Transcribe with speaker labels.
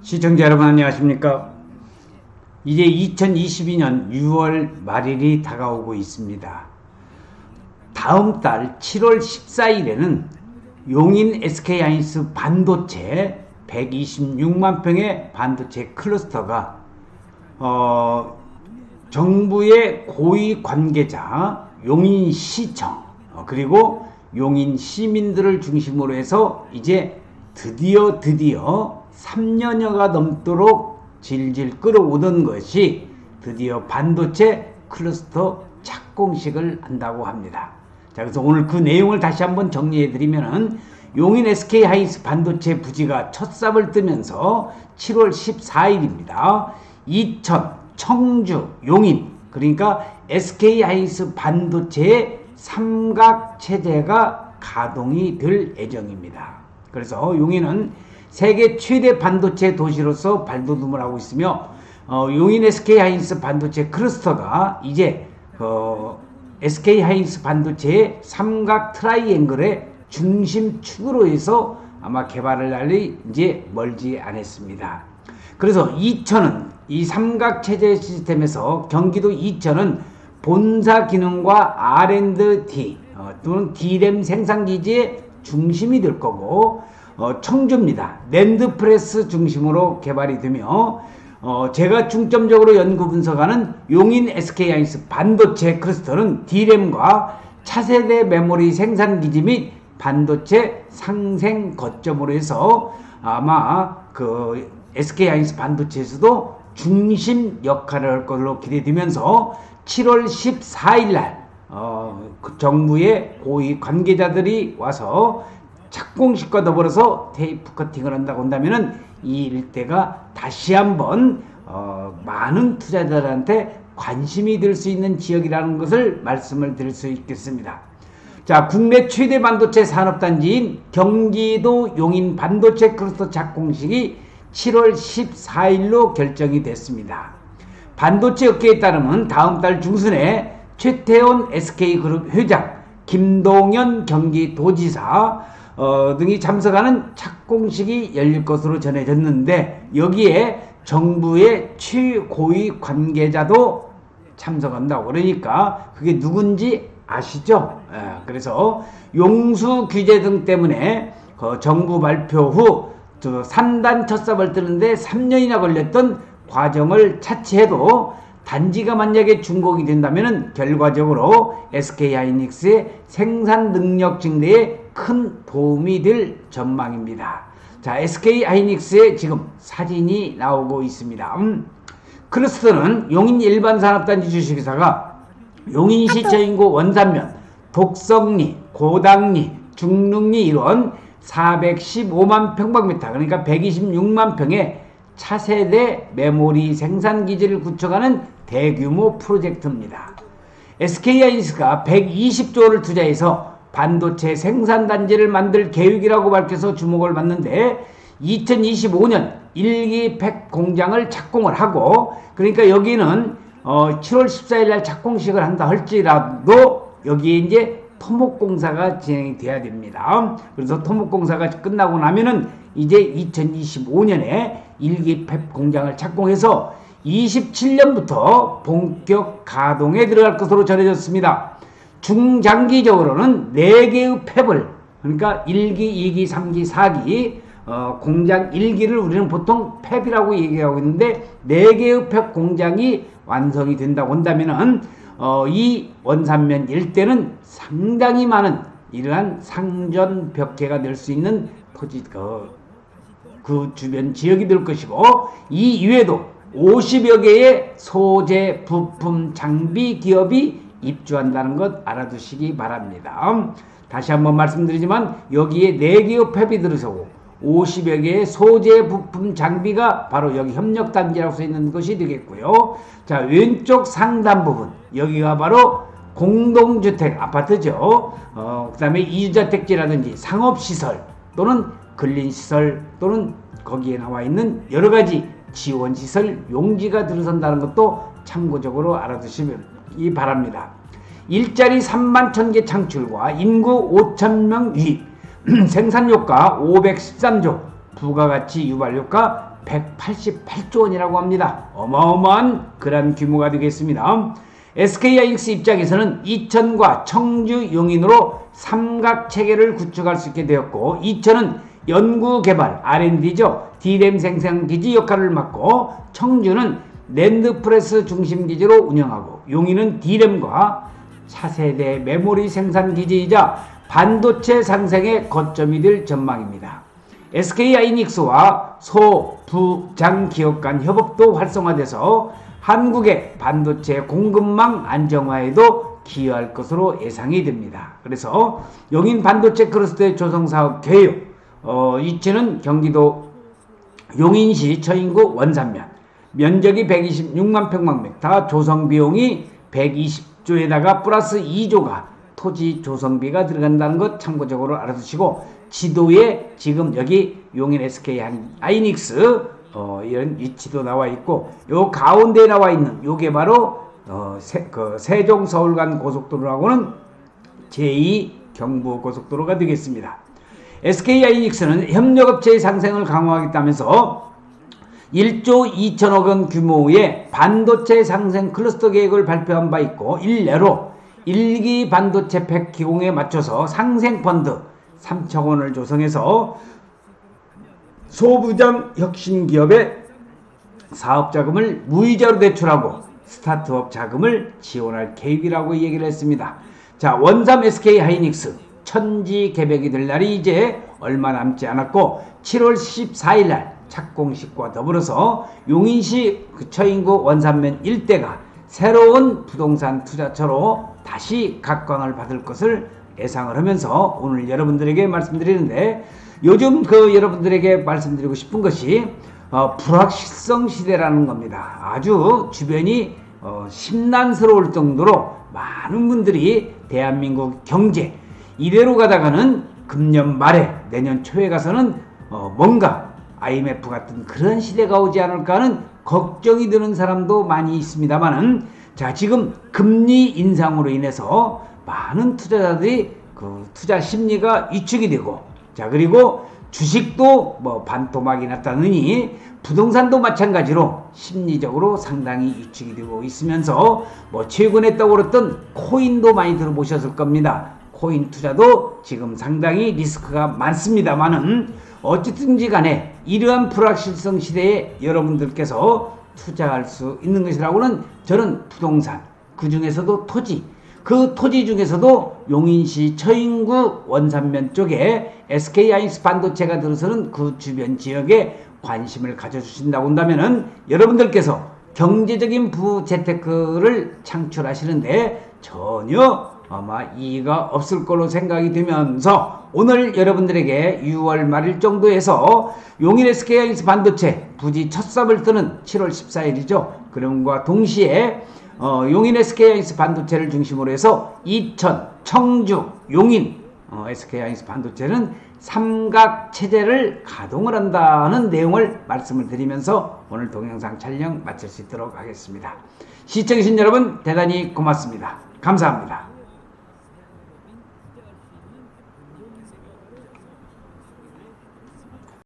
Speaker 1: 시청자 여러분 안녕하십니까? 이제 2022년 6월 말일이 다가오고 있습니다. 다음 달 7월 14일에는 용인 SK하이닉스 반도체 126만 평의 반도체 클러스터가 정부의 고위 관계자, 용인시청 그리고 용인 시민들을 중심으로 해서 이제 드디어 3년여가 넘도록 질질 끌어오던 것이 드디어 반도체 클러스터 착공식을 한다고 합니다. 자, 그래서 오늘 그 내용을 다시 한번 정리해 드리면은 용인 SK하이닉스 반도체 부지가 첫 삽을 뜨면서 7월 14일입니다. 이천, 청주, 용인 그러니까 SK하이닉스 반도체의 삼각체제가 가동이 될 예정입니다. 그래서 용인은 세계 최대 반도체 도시로서 발돋움을 하고 있으며 용인 SK하이닉스 반도체 클러스터가 이제 SK하이닉스 반도체의 삼각 트라이앵글의 중심축으로 해서 아마 개발을 날이 이제 멀지 않았습니다. 그래서 이천은 이 삼각체제 시스템에서 경기도 이천은 본사 기능과 R&D 또는 D램 생산기지의 중심이 될 거고 청주입니다. 랜드프레스 중심으로 개발이 되며 제가 중점적으로 연구 분석하는 용인 SK하이닉스 반도체 클러스터는 D램과 차세대 메모리 생산기지 및 반도체 상생 거점으로 해서 아마 그 SK하이닉스 반도체에서도 중심 역할을 할 것으로 기대되면서 7월 14일 날 그 정부의 고위 관계자들이 와서 착공식과 더불어서 테이프 커팅을 한다고 한다면은 이 일대가 다시 한번 많은 투자자들한테 관심이 들 수 있는 지역이라는 것을 말씀을 드릴 수 있겠습니다. 자, 국내 최대 반도체 산업단지인 경기도 용인 반도체 클러스터 착공식이 7월 14일로 결정이 됐습니다. 반도체 업계에 따르면 다음 달 중순에 최태원 SK그룹 회장, 김동연 경기도지사 등이 참석하는 착공식이 열릴 것으로 전해졌는데 여기에 정부의 최고위 관계자도 참석한다고. 그러니까 그게 누군지 아시죠? 그래서 용수 규제 등 때문에 정부 발표 후 산단 첫 삽을 뜨는데 3년이나 걸렸던 과정을 차치해도 단지가 만약에 준공이 된다면 결과적으로 SK하이닉스의 생산 능력 증대에 큰 도움이 될 전망입니다. 자, SK하이닉스의 지금 사진이 나오고 있습니다. 클러스터는 용인 일반산업단지 주식회사가 용인시청 인구 원산면, 독성리, 고당리, 중릉리 이런 415만 평방미터 그러니까 126만 평의 차세대 메모리 생산기지를 구축하는 대규모 프로젝트입니다. SK하이닉스가 120조를 투자해서 반도체 생산단지를 만들 계획이라고 밝혀서 주목을 받는데 2025년 1기 팩 공장을 착공을 하고 그러니까 여기는 7월 14일 날 착공식을 한다 할지라도 여기에 이제 토목공사가 진행이 돼야 됩니다. 그래서 토목공사가 끝나고 나면은 이제 2025년에 1기 팩 공장을 착공해서 27년부터 본격 가동에 들어갈 것으로 전해졌습니다. 중장기적으로는 4개의 팹을 그러니까 1기, 2기, 3기, 4기 공장 1기를 우리는 보통 팹이라고 얘기하고 있는데 4개의 팹 공장이 완성이 된다고 한다면은 이 원산면 일대는 상당히 많은 이러한 상전 벽해가 될 수 있는 토지 그 주변 지역이 될 것이고 이 이외에도 50여 개의 소재, 부품, 장비 기업이 입주한다는 것 알아두시기 바랍니다. 다시 한번 말씀드리지만 여기에 4개의 팹이 들어서고 50여 개의 소재, 부품, 장비가 바로 여기 협력단지라고 써 있는 것이 되겠고요. 자, 왼쪽 상단 부분 여기가 바로 공동주택 아파트죠. 그 다음에 이주자택지라든지 상업시설 또는 근린시설 또는 거기에 나와 있는 여러가지 지원시설 용지가 들어선다는 것도 참고적으로 알아두시기 바랍니다. 일자리 3만 1000개 창출과 인구 5000명 유입, 생산효과 513조, 부가가치 유발효과 188조 원이라고 합니다. 어마어마한 그런 규모가 되겠습니다. SK하이닉스 입장에서는 이천과 청주 용인으로 삼각체계를 구축할 수 있게 되었고, 이천은 연구개발 R&D죠. D램 생산기지 역할을 맡고, 청주는 랜드프레스 중심기지로 운영하고, 용인은 D램과 차세대 메모리 생산기지이자 반도체 상생의 거점이 될 전망입니다. SK하이닉스와 소, 부, 장 기업 간 협업도 활성화돼서 한국의 반도체 공급망 안정화에도 기여할 것으로 예상이 됩니다. 그래서 용인 반도체 클러스터의 조성사업 계획, 이치는 경기도 용인시 처인구 원산면, 면적이 126만 평방미터, 조성비용이 120조에다가 플러스 2조가 토지 조성비가 들어간다는 것 참고적으로 알아두시고, 지도에 지금 여기 용인 SK하이닉스 이런 위치도 나와 있고, 요 가운데 나와 있는 요게 바로 세종 서울 간 고속도로라고는 제2 경부 고속도로가 되겠습니다. SK하이닉스는 협력업체의 상생을 강화하겠다면서 1조 2천억 원 규모의 반도체 상생 클러스터 계획을 발표한 바 있고, 일례로 1기 반도체 팩 기공에 맞춰서 상생펀드 3천 원을 조성해서 소부장 혁신기업의 사업자금을 무이자로 대출하고 스타트업 자금을 지원할 계획이라고 얘기를 했습니다. 자, 원삼 SK하이닉스 천지 개벽이 될 날이 이제 얼마 남지 않았고, 7월 14일 날 착공식과 더불어서 용인시 처인구 원산면 일대가 새로운 부동산 투자처로 다시 각광을 받을 것을 예상을 하면서 오늘 여러분들에게 말씀드리는데, 요즘 여러분들에게 말씀드리고 싶은 것이 불확실성 시대라는 겁니다. 아주 주변이 심란스러울 정도로 많은 분들이 대한민국 경제 이대로 가다가는 금년 말에 내년 초에 가서는 뭔가 IMF 같은 그런 시대가 오지 않을까 하는 걱정이 드는 사람도 많이 있습니다만은, 자, 지금 금리 인상으로 인해서 많은 투자자들이 투자 심리가 위축이 되고, 자, 그리고 주식도 반토막이 났다느니 부동산도 마찬가지로 심리적으로 상당히 위축이 되고 있으면서, 최근에 떠오르던 코인도 많이 들어보셨을 겁니다. 코인 투자도 지금 상당히 리스크가 많습니다만은, 어쨌든지 간에 이러한 불확실성 시대에 여러분들께서 투자할 수 있는 것이라고는 저는 부동산, 그 중에서도 토지, 그 토지 중에서도 용인시 처인구 원산면 쪽에 SK하이닉스 반도체가 들어서는 그 주변 지역에 관심을 가져주신다고 한다면은, 여러분들께서 경제적인 부재테크를 창출하시는데 전혀 아마 이의가 없을 걸로 생각이 되면서, 오늘 여러분들에게 6월 말일 정도에서 용인 SK하이닉스 반도체 부지 첫 삽을 뜨는 7월 14일이죠. 그럼과 동시에 용인 SK하이닉스 반도체를 중심으로 해서 이천, 청주, 용인 SK하이닉스 반도체는 삼각체제를 가동을 한다는 내용을 말씀을 드리면서 오늘 동영상 촬영 마칠 수 있도록 하겠습니다. 시청해주신 여러분 대단히 고맙습니다. 감사합니다.